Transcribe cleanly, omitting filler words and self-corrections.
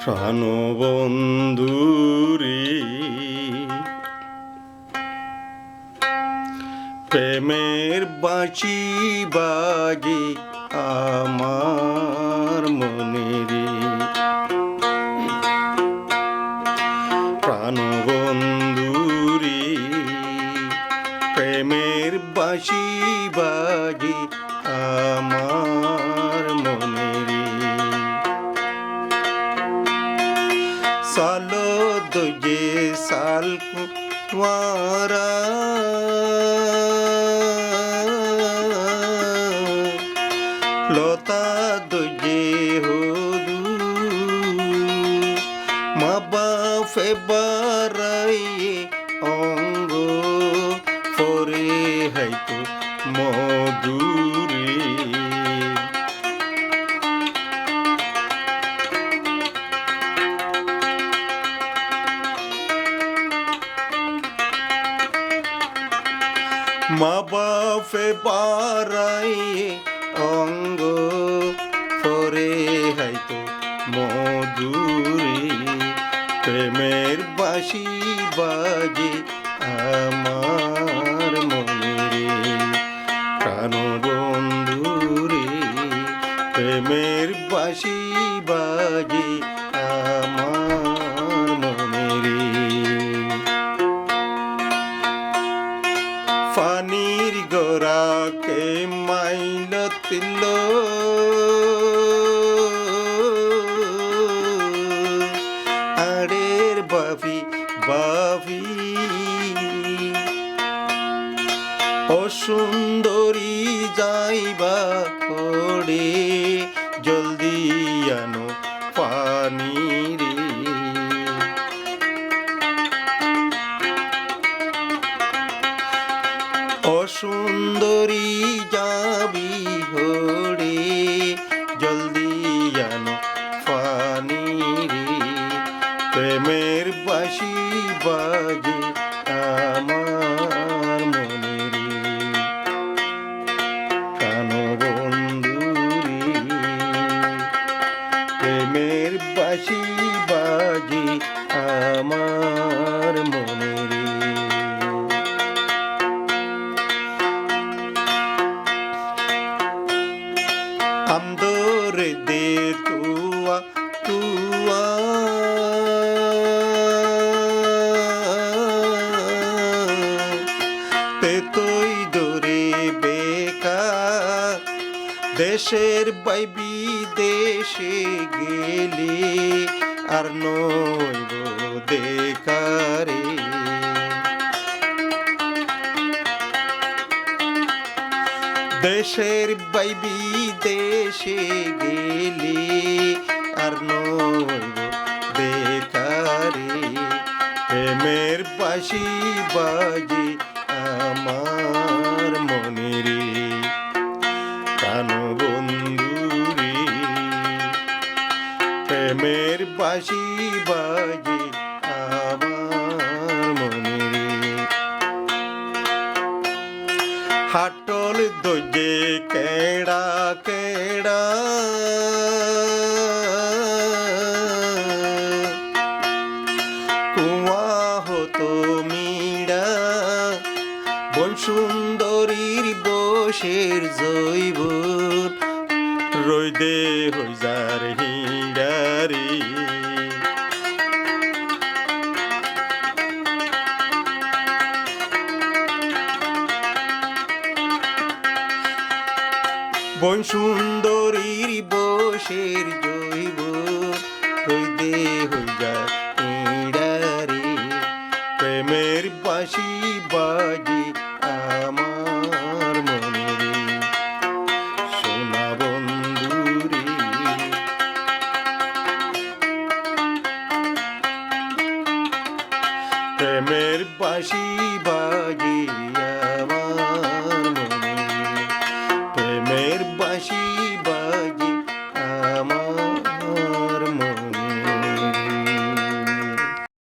প্রাণবন্ধুরে প্রেমের বাঁশি বাজে আমার মনে রে। প্রাণবন্ধুরে প্রেমের বাঁশি বাজে আমার মনে রে। सालो तुझे साल कुंवारा लोता तुझे हो दू माबा फे बाराये अंगो फोरे है तो मधुरे। মা বাপে পাড়ায় অঙ্গ ফরে হয়তো মধুরে প্রেমের বাঁশি বাজে আমার মনে রে। প্রাণবন্ধুরে প্রেমের বাঁশি বাজে আমার মনে রে। পানির গোরাকে মাইলতিল আড়ের বাফি বাফি অসুন্দরী যাইবা করে জলদি আনো পানি রে। অসুন্দরী যাবি হরে জলদি আনো পানি রে। প্রেমের বাঁশি বাজে আমার মনে রে। প্রাণবন্ধুরে প্রেমের বাঁশি বাজে আমার মনে রে। আমদরে দে তুয়া তুয়া তে তুই দরে বেকা দেশের বাইবি দেশে গেলে আর নইব দেখারে। দেশের বাইবি দেশে গেলে আর নইব দেখারে। প্রেমের বাঁশি বাজে আমার মনে রে। প্রাণবন্ধুরে প্রেমের বাঁশি বাজে আমার মনে রে। হাটল দোজে কেড়া কেড়া কুয়া হতো মিড়া বন সুন্দরীর বসের জৈব রইদে হইজার হিড়ারি। বন সুন্দরীর বসের জৈব হইদে হইয়া ইড়ারে। প্রেমের বাঁশি বাজে আমার মনে রে। সোনা বন্ধুরে প্রেমের বাঁশি বাজে আমার